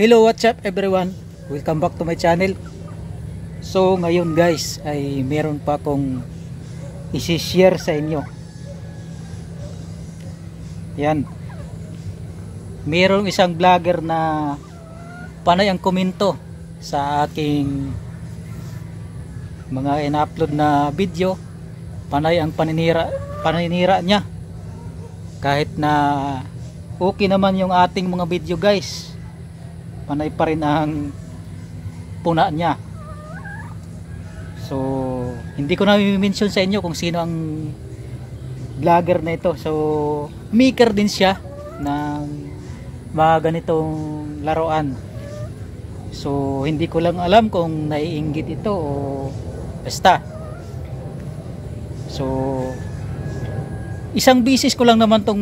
Hello, what's up everyone? Welcome back to my channel. So ngayon guys ay meron pa akong isi-share sa inyo. Yan. Merong isang vlogger na panay ang komento sa aking mga in-upload na video. Panay ang paninira niya. Kahit na okay naman yung ating mga video guys, panay pa rin ang puna niya. So hindi ko na i-mention sa inyo kung sino ang vlogger na ito. So maker din siya ng mga ganitong laruan. So hindi ko lang alam kung naiinggit ito o basta. So isang bisis ko lang naman tong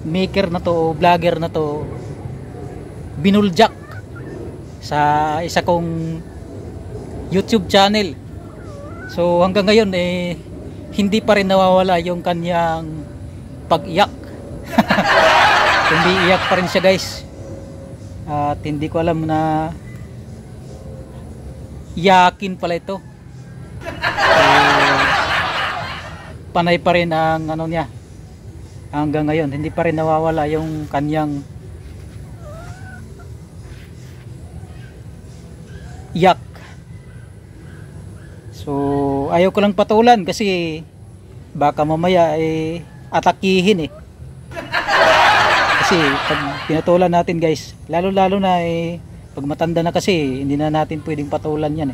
maker na to o vlogger na to binuljak sa isa kong YouTube channel. So hanggang ngayon hindi pa rin nawawala yung kanyang pag-iyak. Hindi iyak pa rin siya guys. At hindi ko alam na iyakin pala ito. Panay pa rin ang ano niya hanggang ngayon, hindi pa rin nawawala yung kanyang iyak. So ayaw ko lang patulan kasi baka mamaya atakihin kasi pag pinatulan natin guys, lalo na pag matanda na kasi hindi na natin pwedeng patulan yan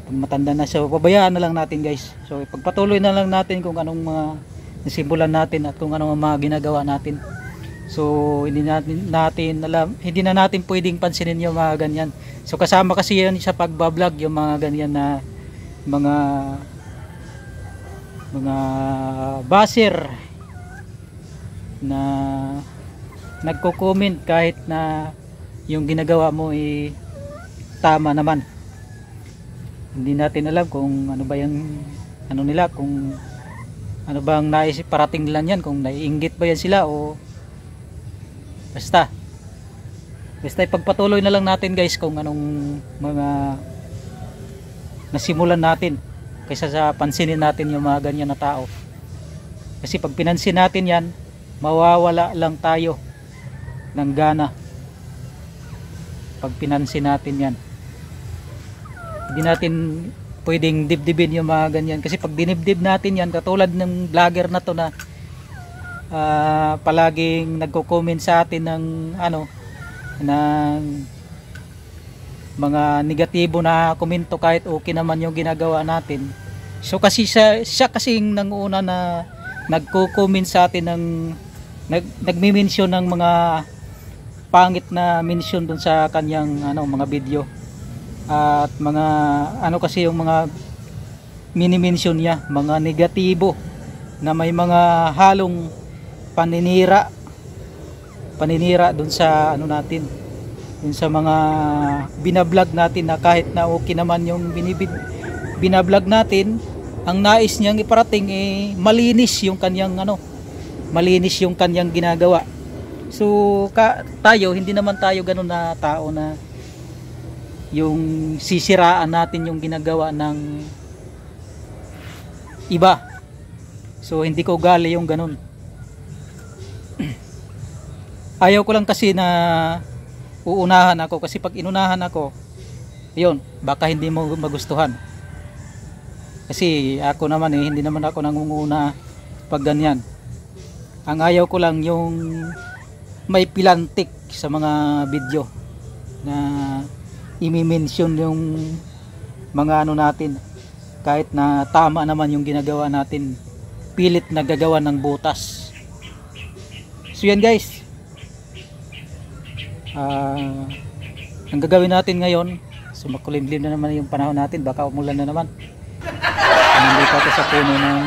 pag matanda na. So pabayaan na lang natin guys. So pagpatuloy na lang natin kung anong mga nasimulan natin at kung anong mga ginagawa natin. So hindi natin alam, hindi na natin pwedeng pansinin yung mga ganyan. So kasama kasi yan sa pagbablog yung mga ganyan na mga baser na nagko-comment kahit na yung ginagawa mo tama naman. Hindi natin alam kung ano ba yung ano nila, kung ano bang naisip parating lang yan, kung naiinggit ba yan sila o basta ipagpatuloy na lang natin guys kung anong mga nasimulan natin kaysa sa pansinin natin yung mga ganyan na tao. Kasi pag pinansin natin yan, mawawala lang tayo ng gana pag pinansin natin yan. Hindi natin pwedeng dibdibin yung mga ganyan kasi pag dinibdib natin yan, katulad ng vlogger na to na palaging nagko-comment sa atin ng ng mga negatibo na komento kahit okay naman yung ginagawa natin. So kasi siya kasing nanguna na nagko-comment sa atin ng nagmi-mention ng mga pangit na mention dun sa kanyang mga video. At mga kasi yung mga mini-mention niya, mga negatibo na may mga halong paninira dun sa natin, dun sa mga binablog natin na kahit na okay naman yung binablog natin, ang nais niyang iparating malinis yung kanyang malinis yung kanyang ginagawa. So tayo, hindi naman tayo ganun na tao na yung sisiraan natin yung ginagawa ng iba. So hindi ko ugali yung ganun. Ayaw ko lang kasi na uunahan ako, kasi pag inunahan ako, yun, baka hindi mo magustuhan. Kasi ako naman hindi naman ako nangunguna pag ganyan. Ang ayaw ko lang yung may pilantik sa mga video na imi-mention yung mga natin kahit na tama naman yung ginagawa natin, pilit nagagawa ng butas. So yan guys, ang gagawin natin ngayon, so makulimlim na naman yung panahon natin, baka umulan na naman. Nandito ako sa puno ng